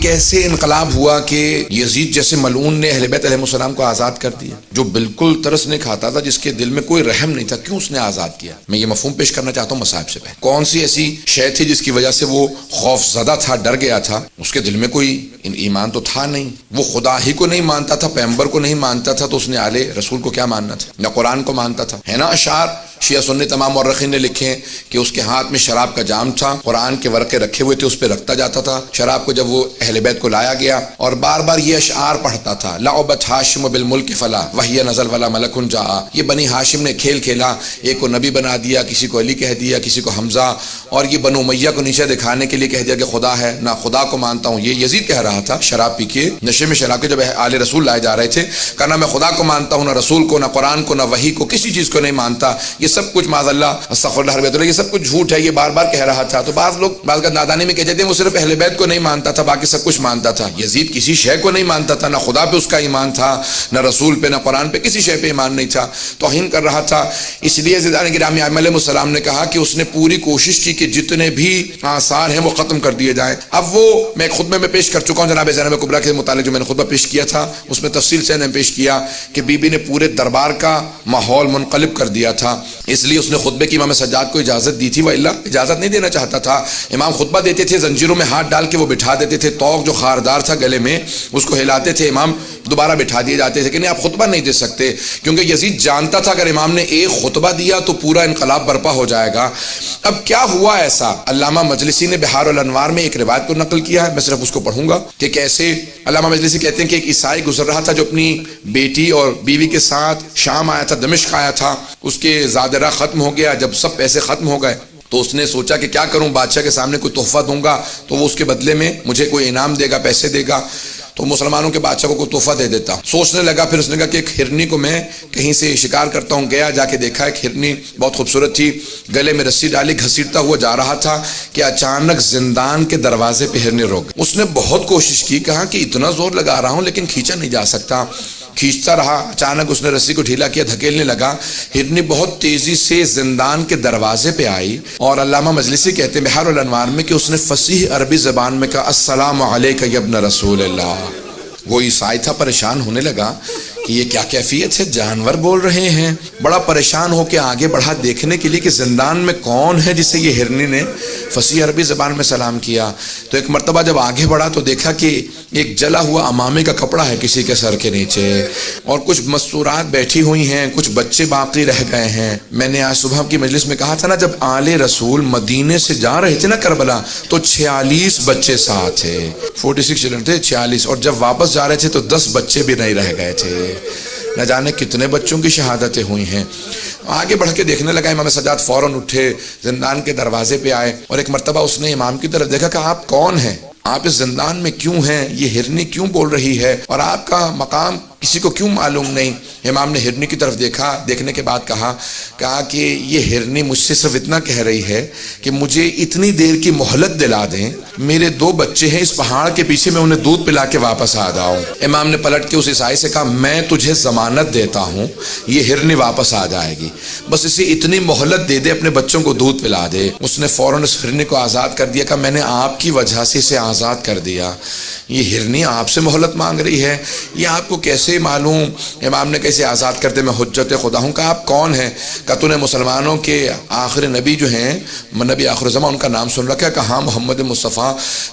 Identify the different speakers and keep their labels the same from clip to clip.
Speaker 1: کیسے انقلاب ہوا کہ یزید جیسے ملعون نے اہل بیت علیہ السلام کو آزاد کر دیا، جو بالکل ترس نہیں کھاتا تھا، جس کے دل میں کوئی رحم نہیں تھا، کیوں اس نے آزاد کیا؟ میں یہ مفہوم پیش کرنا چاہتا ہوں مصائب سے پہلے۔ کون سی ایسی شے تھی جس کی وجہ سے وہ خوف زدہ تھا، ڈر گیا تھا؟ اس کے دل میں کوئی ایمان تو تھا نہیں، وہ خدا ہی کو نہیں مانتا تھا، پیغمبر کو نہیں مانتا تھا، تو اس نے آل رسول کو کیا ماننا تھا؟ نہ قرآن کو مانتا تھا، ہے نا؟ اشعار شیعہ سنی تمام مورخین نے لکھے کہ اس کے ہاتھ میں شراب کا جام تھا، قرآن کے ورقے رکھے ہوئے تھے، اس پہ رکھتا جاتا تھا شراب کو۔ جب وہ اہل بیت کو لایا گیا اور بار بار یہ اشعار پڑھتا تھا، لعبت ہاشم بالملک فلا وہی نزل ولا ملک جاء، یہ بنی ہاشم نے کھیل کھیلا، ایک کو نبی بنا دیا، کسی کو علی کہہ دیا، کسی کو حمزہ، اور یہ بنو امیہ کو نیچے دکھانے کے لیے کہہ دیا کہ خدا ہے، نہ خدا کو مانتا ہوں۔ یہ یزید کہہ رہا تھا شراب پی کے، نشے میں شراب کے، جب آل رسول لائے جا رہے تھے، کہنا میں خدا کو مانتا ہوں، نہ رسول کو، نہ قرآن کو، نہ وحی کو، کسی چیز کو نہیں مانتا، یہ سب کچھ معاذ اللہ استغفر اللہ رب اللہ، یہ سب کچھ جھوٹ ہے، یہ بار بار کہہ رہا تھا۔ تو بعض لوگ بعض کا نادانی میں کہتے ہیں وہ صرف اہل بیت کو نہیں مانتا تھا، باقی سب کچھ مانتا تھا۔ یزید کسی شے کو نہیں مانتا تھا، نہ خدا پہ اس کا ایمان تھا، نہ رسول پہ، نہ قرآن پہ، کسی شے پہ ایمان نہیں تھا، توہین کر رہا تھا۔ اس لیے زیدان گرامی علیہ السلام نے کہا کہ اس نے پوری کوشش کی کہ جتنے بھی آثار ہیں وہ ختم کر دیے جائیں۔ اب وہ میں ایک خطبے میں پیش کر چکا ہوں جناب زینب کبریٰ کے متعلق، جو میں نے خطبہ پیش کیا تھا اس میں تفصیل سے نے پیش کیا کہ بی بی نے پورے دربار کا ماحول منقلب کر دیا تھا، اس لیے اس نے خطبے کی امام سجاد کو اجازت دی تھی، وإلا اجازت نہیں دینا چاہتا تھا۔ امام خطبہ دیتے تھے، زنجیروں میں ہاتھ ڈال کے وہ بٹھا دیتے تھے، توق جو خاردار تھا گلے میں اس کو ہلاتے تھے، امام دوبارہ بٹھا دیے جاتے تھے کہ نہیں آپ خطبہ نہیں دے سکتے، کیونکہ یزید جانتا تھا اگر امام نے ایک خطبہ دیا تو پورا انقلاب برپا ہو جائے گا۔ اب کیا ہوا ایسا؟ علامہ مجلسی نے بہار الانوار میں ایک روایت کو نقل کیا ہے، میں صرف اس کو پڑھوں گا کہ کیسے علامہ مجلسی کہتے ہیں کہ ایک عیسائی گزر رہا تھا جو اپنی بیٹی اور بیوی کے ساتھ شام آیا تھا، دمشق آیا تھا، اس کے زادرہ ختم ہو گیا، جب سب پیسے ختم ہو گئے تو اس نے سوچا کہ کیا کروں، بادشاہ کے سامنے کوئی تحفہ دوں گا تو وہ اس کے بدلے میں مجھے کوئی انعام دے گا، پیسے دے گا، تو مسلمانوں کے بادشاہ کو کوئی تحفہ دے دیتا۔ سوچنے لگا، پھر اس نے کہا کہ ایک ہرنی کو میں کہیں سے شکار کرتا ہوں، گیا، جا کے دیکھا ایک ہرنی بہت خوبصورت تھی، گلے میں رسی ڈالی، گھسیٹتا ہوا جا رہا تھا کہ اچانک زندان کے دروازے پہ ہرنی روک گئی۔ اس نے بہت کوشش کی، کہا کہ اتنا زور لگا رہا ہوں لیکن کھینچا نہیں جا سکتا، کھینچتا رہا، اچانک اس نے رسی کو ڈھیلا کیا، دھکیلنے لگا، ہرنی بہت تیزی سے زندان کے دروازے پہ آئی، اور علامہ مجلسی کہتے ہیں بہار الانوار میں کہ اس نے فصیح عربی زبان میں کہا السلام علیک یا ابن رسول اللہ۔ وہ عیسائی تھا، پریشان ہونے لگا کہ یہ کیا کیفیت ہے، جانور بول رہے ہیں، بڑا پریشان ہو کے آگے بڑھا دیکھنے کے لیے کہ زندان میں کون ہے جسے یہ ہرنی نے فصیح عربی زبان میں سلام کیا۔ تو ایک مرتبہ جب آگے بڑھا تو دیکھا کہ ایک جلا ہوا امامے کا کپڑا ہے کسی کے سر کے نیچے، اور کچھ مستورات بیٹھی ہوئی ہیں، کچھ بچے باقی رہ گئے ہیں۔ میں نے آج صبح کی مجلس میں کہا تھا نا، جب آل رسول مدینے سے جا رہے تھے نا کربلا تو 46 بچے ساتھ تھے، 46 چلڈرن تھے، 46، اور جب واپس جا رہے تھے تو 10 بچے بھی نہیں رہ گئے تھے۔ نہ جانے کتنے بچوں کی شہادتیں ہوئی ہیں۔ آگے بڑھ کے دیکھنے لگا، امام سجاد فوراً اٹھے، زندان کے دروازے پہ آئے، اور ایک مرتبہ اس نے امام کی طرف دیکھا کہ آپ کون ہیں، آپ اس زندان میں کیوں ہیں، یہ ہرنی کیوں بول رہی ہے، اور آپ کا مقام کسی کو کیوں معلوم نہیں؟ امام نے ہرنی کی طرف دیکھا، دیکھنے کے بعد کہا کہ یہ ہرنی مجھ سے صرف اتنا کہہ رہی ہے کہ مجھے اتنی دیر کی مہلت دلا دیں، میرے 2 بچے ہیں اس پہاڑ کے پیچھے، میں انہیں دودھ پلا کے واپس آ جاؤں۔ امام نے پلٹ کے اس عیسائی سے کہا میں تجھے ضمانت دیتا ہوں یہ ہرنی واپس آ جائے گی، بس اسے اتنی مہلت دے دے، اپنے بچوں کو دودھ پلا دے۔ اس نے فوراً اس ہرنی کو آزاد کر دیا، کہ میں نے آپ کی وجہ سے اسے آزاد کر دیا، یہ ہرنی آپ سے مہلت مانگ رہی ہے، یہ آپ کو کیسے معلوم؟ امام نے کیسے آزاد کر دے، میں حجت خدا ہوں۔ کہا آپ کون ہیں؟ کہا تو نے مسلمانوں کے آخر نبی جو ہیں، نبی آخر زمان، ان کا نام سن رکھا ہے؟ کہا ہاں، محمد مصطفیٰ۔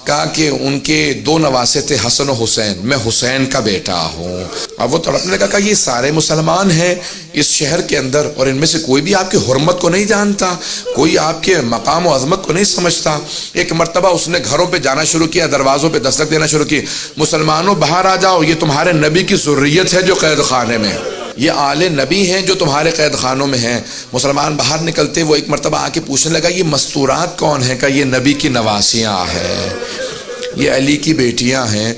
Speaker 1: کہا کہ ان کے 2 نواسے تھے، حسن و حسین، میں حسین کا بیٹا ہوں۔ اب وہ تڑپنے لگا، کہا یہ سارے مسلمان ہیں اس شہر کے اندر، اور ان میں سے کوئی بھی آپ کی حرمت کو نہیں جانتا، کوئی آپ کے مقام و عظمت کو نہیں سمجھتا۔ ایک مرتبہ اس نے گھروں پہ جانا شروع کیا، دروازوں پہ دستک دینا شروع کی، مسلمانوں باہر آ جاؤ، یہ تمہارے نبی کی ذریت ہے جو قید خانے میں، یہ آل نبی ہیں جو تمہارے قید خانوں میں ہیں۔ مسلمان باہر نکلتے، وہ ایک مرتبہ آ کے پوچھنے لگا یہ مستورات کون ہیں؟ کہا یہ نبی کی نواسیاں ہیں، یہ علی کی بیٹیاں ہیں۔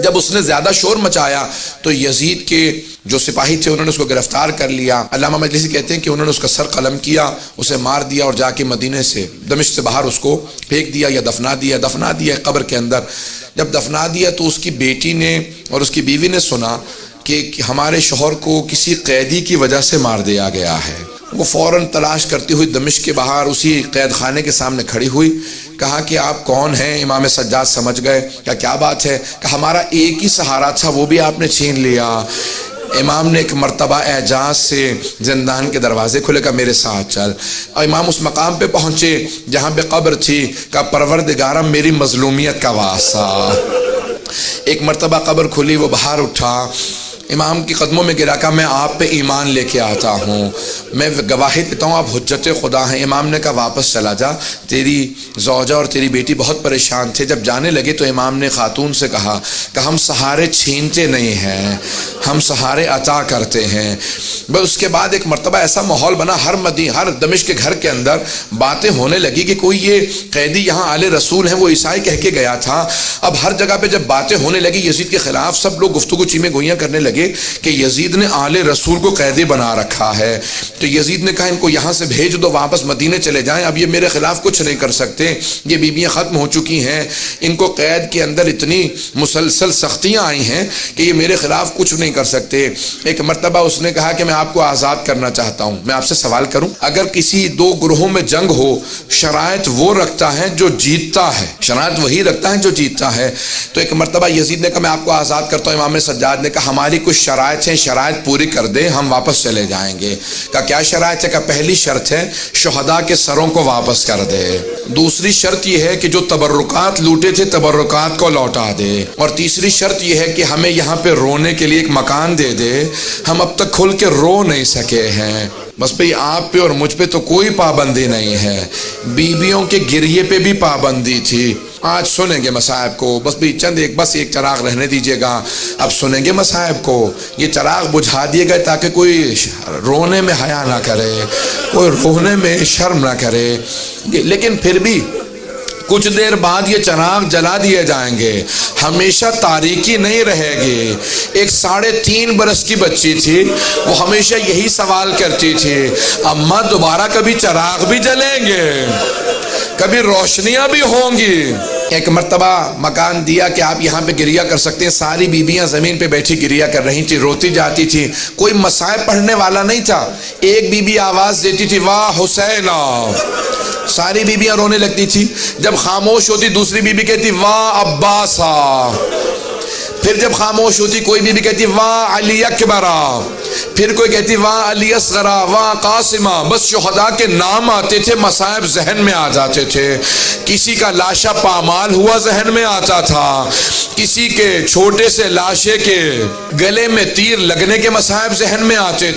Speaker 1: جب اس نے زیادہ شور مچایا تو یزید کے جو سپاہی تھے انہوں نے اس کو گرفتار کر لیا۔ علامہ مجلسی کہتے ہیں کہ انہوں نے اس کا سر قلم کیا، اسے مار دیا، اور جا کے مدینے سے، دمشق سے باہر اس کو پھینک دیا یا دفنا دیا قبر کے اندر۔ جب دفنا دیا تو اس کی بیٹی نے اور اس کی بیوی نے سنا کہ ہمارے شوہر کو کسی قیدی کی وجہ سے مار دیا گیا ہے۔ وہ فوراً تلاش کرتی ہوئی دمشق کے باہر اسی قید خانے کے سامنے کھڑی ہوئی، کہا کہ آپ کون ہیں؟ امام سجاد سمجھ گئے، کیا بات ہے؟ کہ ہمارا ایک ہی سہارا تھا وہ بھی آپ نے چھین لیا۔ امام نے ایک مرتبہ اعجاز سے زندان کے دروازے کھلے، کہا میرے ساتھ چل، اور امام اس مقام پہ پہنچے جہاں پہ قبر تھی، کہا پروردگارہ میری مظلومیت کا واسطہ۔ ایک مرتبہ قبر کھلی، وہ باہر اٹھا، امام کی قدموں میں گرا، کہا میں آپ پہ ایمان لے کے آتا ہوں، میں گواہی دیتا ہوں آپ حجت خدا ہیں۔ امام نے کہا واپس چلا جا، تیری زوجہ اور تیری بیٹی بہت پریشان تھے۔ جب جانے لگے تو امام نے خاتون سے کہا کہ ہم سہارے چھینتے نہیں ہیں، ہم سہارے عطا کرتے ہیں۔ بس اس کے بعد ایک مرتبہ ایسا ماحول بنا، ہر دمشق کے گھر کے اندر باتیں ہونے لگی کہ کوئی یہ قیدی یہاں آل رسول ہیں، وہ عیسائی کہہ کے گیا تھا۔ اب ہر جگہ پہ جب باتیں ہونے لگی یزید کے خلاف، سب لوگ گفتگو چیمیں گوئیاں کرنے لگے کہ یزید نے آل رسول کو قیدی بنا رکھا ہے۔ تو یزید نے کہا ان کو یہاں سے بھیج دو، واپس مدینے چلے جائیں، اب یہ میرے خلاف کچھ نہیں کر سکتے، یہ بیویاں ختم ہو چکی ہیں، ان کو قید کے اندر اتنی مسلسل سختیاں آئی ہیں کہ یہ میرے خلاف کچھ نہیں کر سکتے۔ ایک مرتبہ اس نے کہا کہ میں آپ کو آزاد کرنا چاہتا ہوں، میں آپ سے سوال کروں، اگر کسی دو گروہوں میں جنگ ہو، شرائط وہ رکھتا ہے جو جیتتا ہے، شرائط وہی رکھتا ہے جو جیتتا ہے۔ تو ایک مرتبہ یزید نے کہا میں آپ کو آزاد کرتا ہوں۔ امام سجاد نے کہا ہماری کچھ شرائط ہیں، شرائط پوری کر دے، ہم واپس چلے جائیں گے۔ کہا کیا شرائط ہے؟ کہ پہلی شرط ہے شہداء کے سروں کو واپس کر دے، دوسری شرط یہ ہے کہ جو تبرکات لوٹے تھے تبرکات کو لوٹا دے، اور تیسری شرط یہ ہے کہ ہمیں یہاں پہ رونے کے لیے ایک مکان دے دے، ہم اب تک کھل کے رو نہیں سکے ہیں۔ بس بھئی آپ پہ اور مجھ پہ تو کوئی پابندی نہیں ہے، بیویوں کے گریے پہ بھی پابندی تھی۔ آج سنیں گے مصائب کو، بس بھی بس ایک چراغ رہنے دیجئے گا، اب سنیں گے مصائب کو، یہ چراغ بجھا دیے گئے تاکہ کوئی رونے میں حیا نہ کرے، کوئی رونے میں شرم نہ کرے۔ لیکن پھر بھی کچھ دیر بعد یہ چراغ جلا دیے جائیں گے، ہمیشہ تاریکی نہیں رہے گی۔ ایک 3.5 برس کی بچی تھی، وہ ہمیشہ یہی سوال کرتی تھی اماں دوبارہ کبھی چراغ بھی جلیں گے، کبھی روشنیاں بھی ہوں گی۔ ایک مرتبہ مکان دیا کہ آپ یہاں پہ گریہ کر سکتے ہیں، ساری بیویاں زمین پہ بیٹھی گریہ کر رہی تھی، روتی جاتی تھی، کوئی مصائب پڑھنے والا نہیں تھا۔ ایک بی بی آواز دیتی تھی واہ حسینہ، ساری بیویاں رونے لگتی تھی۔ جب خاموش ہوتی دوسری بیوی کہتی واہ عباسا، پھر جب خاموش ہوتی کوئی بیوی کہتی واہ علی اکبرا، پھر کوئی کہتی واہ علی اصغرا، واہ قاسمہ۔ بس شہداء کے نام آتے تھے، مصائب ذہن میں آ جاتے تھے۔ کسی کا لاشا پامال ہوا ذہن میں آتا تھا، کسی کے چھوٹے سے لاشے کے گلے میں تیر لگنے کے مصائب ذہن میں آتے